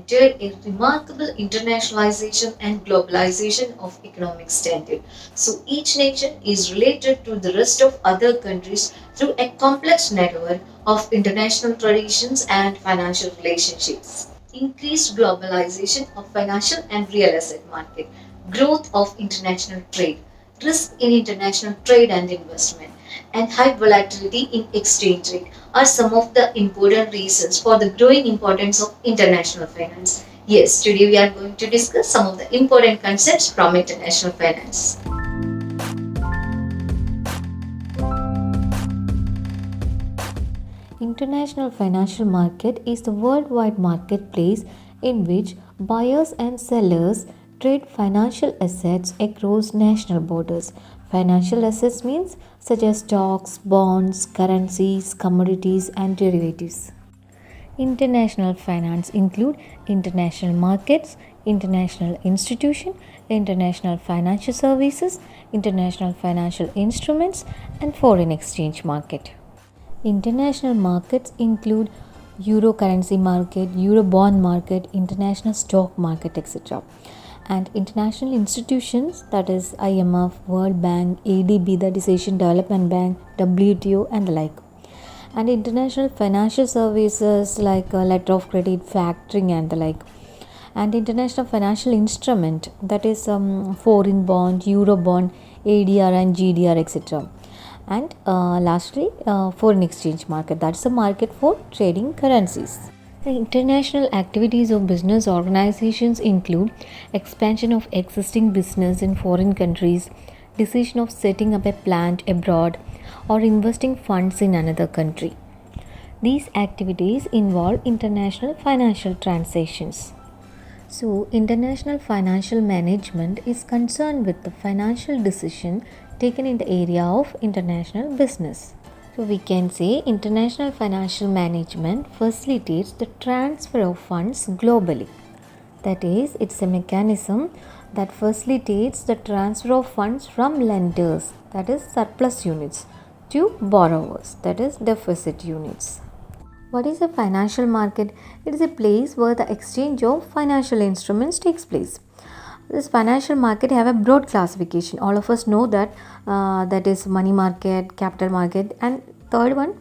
entered a remarkable internationalization and globalization of economic standard. So each nation is related to the rest of other countries through a complex network of international traditions and financial relationships. Increased globalization of financial and real estate market, growth of international trade, risk in international trade and investment, and high volatility in exchange rate are some of the important reasons for the growing importance of international finance. Yes, today we are going to discuss some of the important concepts from international finance. International financial market is the worldwide marketplace in which buyers and sellers trade financial assets across national borders. Financial assets means such as stocks, bonds, currencies, commodities and derivatives. International finance include international markets, international institution, international financial services, international financial instruments and foreign exchange market. International markets include euro currency market, euro bond market, international stock market, etc. And international institutions, that is IMF, World Bank, ADB, that is Asian Development Bank, WTO and the like. And international financial services like letter of credit, factoring and the like. And international financial instrument, that is foreign bond, euro bond, ADR and GDR, etc. And lastly, foreign exchange market, that's the market for trading currencies. The international activities of business organizations include expansion of existing business in foreign countries, decision of setting up a plant abroad, or investing funds in another country. These activities involve international financial transactions. So, international financial management is concerned with the financial decision taken in the area of international business. So, we can say international financial management facilitates the transfer of funds globally. That is, it's a mechanism that facilitates the transfer of funds from lenders, that is surplus units, to borrowers, that is deficit units. What is a financial market? It is a place where the exchange of financial instruments takes place. This financial market have a broad classification. All of us know that that is money market, capital market, and third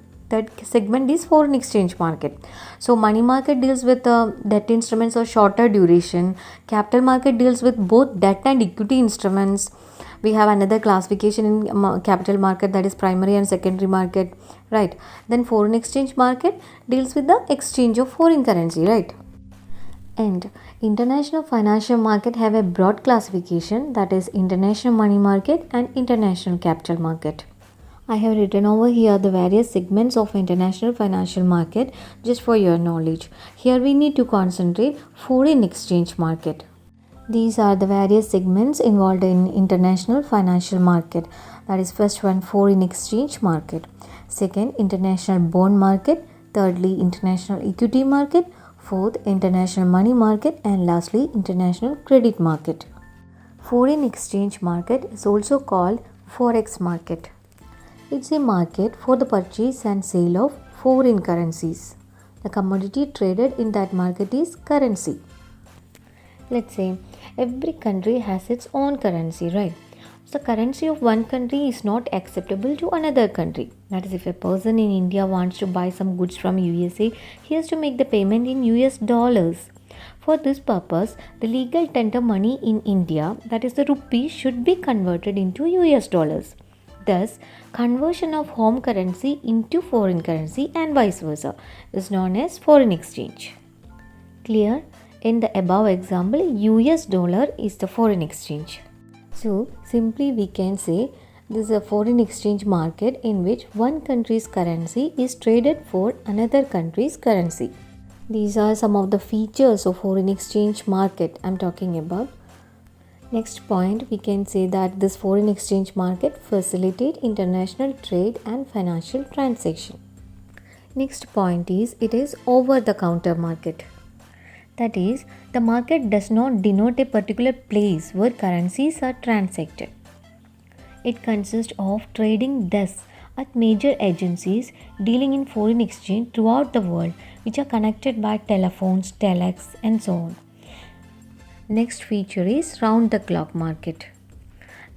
segment is foreign exchange market. So money market deals with debt instruments of shorter duration. Capital market deals with both debt and equity instruments. We have another classification in capital market, that is primary and secondary market, right? Then foreign exchange market deals with the exchange of foreign currency, right? And international financial market have a broad classification, that is international money market and international capital market. I have written over here the various segments of international financial market just for your knowledge. Here we need to concentrate foreign exchange market. These are the various segments involved in international financial market. That is, first one, foreign exchange market. Second, international bond market. Thirdly, international equity market. Fourth, international money market. And lastly, international credit market. Foreign exchange market is also called forex market. It's a market for the purchase and sale of foreign currencies. The commodity traded in that market is currency. Let's say every country has its own currency, right? So the currency of one country is not acceptable to another country. That is, if a person in India wants to buy some goods from USA, he has to make the payment in US dollars. For this purpose, the legal tender money in India, that is the rupee, should be converted into US dollars. Thus, conversion of home currency into foreign currency and vice versa is known as foreign exchange. Clear? In the above example, US dollar is the foreign exchange. So, simply we can say this is a foreign exchange market in which one country's currency is traded for another country's currency. These are some of the features of foreign exchange market I'm talking about. Next point, we can say that this foreign exchange market facilitate international trade and financial transaction. Next point is, it is over the counter market. That is, the market does not denote a particular place where currencies are transacted. It consists of trading desks at major agencies dealing in foreign exchange throughout the world, which are connected by telephones, telex, and so on. Next feature is round the clock market.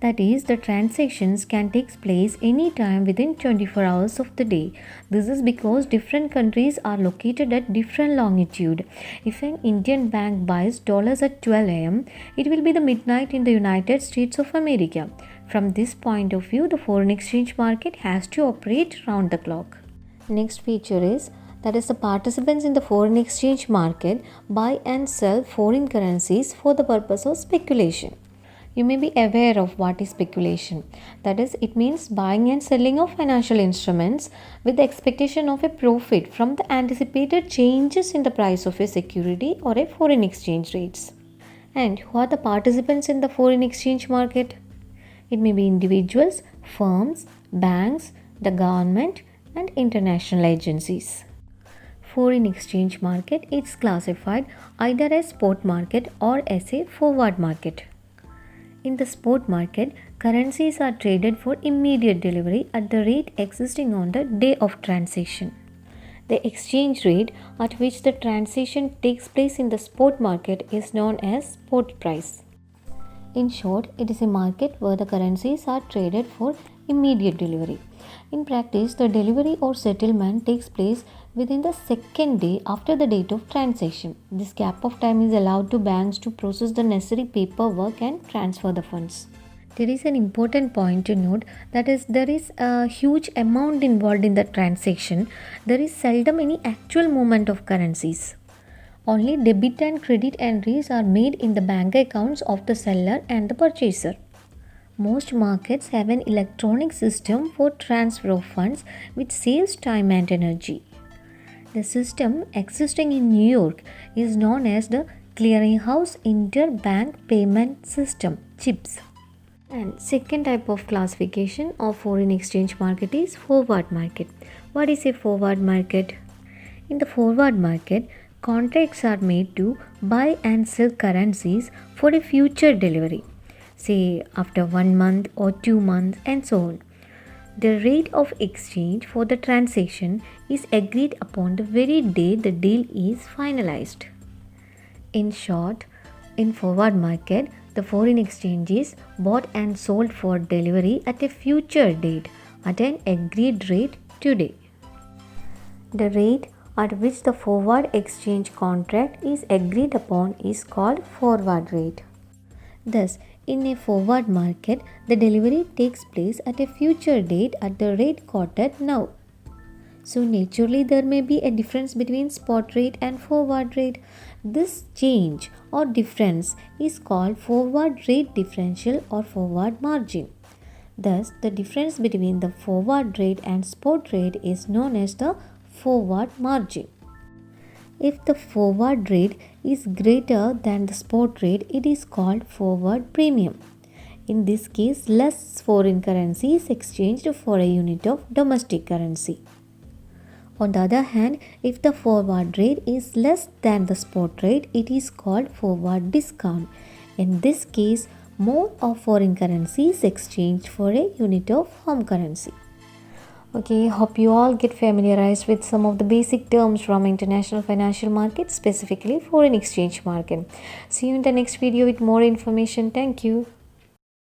That is, the transactions can take place anytime within 24 hours of the day. This is because different countries are located at different longitude. If an Indian bank buys dollars at 12 am, it will be the midnight in the United States of America. From this point of view, the foreign exchange market has to operate round the clock. Next feature is that is the participants in the foreign exchange market buy and sell foreign currencies for the purpose of speculation. You may be aware of what is speculation. That is, it means buying and selling of financial instruments with the expectation of a profit from the anticipated changes in the price of a security or a foreign exchange rates. And who are the participants in the foreign exchange market? It may be individuals, firms, banks, the government, and international agencies. Foreign exchange market is classified either as spot market or as a forward market. In the spot market, currencies are traded for immediate delivery at the rate existing on the day of transaction. The exchange rate at which the transaction takes place in the spot market is known as spot price. In short, it is a market where the currencies are traded for immediate delivery. In practice, the delivery or settlement takes place within the second day after the date of transaction. This gap of time is allowed to banks to process the necessary paperwork and transfer the funds. There is an important point to note, that is, there is a huge amount involved in the transaction. There is seldom any actual movement of currencies. Only debit and credit entries are made in the bank accounts of the seller and the purchaser. Most markets have an electronic system for transfer of funds which saves time and energy. The system existing in New York is known as the Clearinghouse Interbank Payment System (CHIPS). And second type of classification of foreign exchange market is forward market. What is a forward market? In the forward market, contracts are made to buy and sell currencies for a future delivery, say after 1 month or 2 months, and so on. The rate of exchange for the transaction is agreed upon the very day the deal is finalized. In short, in forward market, the foreign exchange is bought and sold for delivery at a future date at an agreed rate today. The rate at which the forward exchange contract is agreed upon is called forward rate. Thus, in a forward market, the delivery takes place at a future date at the rate quoted now. So naturally, there may be a difference between spot rate and forward rate. This change or difference is called forward rate differential or forward margin. Thus, the difference between the forward rate and spot rate is known as the forward margin. If the forward rate is greater than the spot rate, it is called forward premium. In this case, less foreign currency is exchanged for a unit of domestic currency. On the other hand, if the forward rate is less than the spot rate, it is called forward discount. In this case, more of foreign currency is exchanged for a unit of home currency. Okay, hope you all get familiarized with some of the basic terms from international financial markets, specifically foreign exchange market. See you in the next video with more information. Thank you.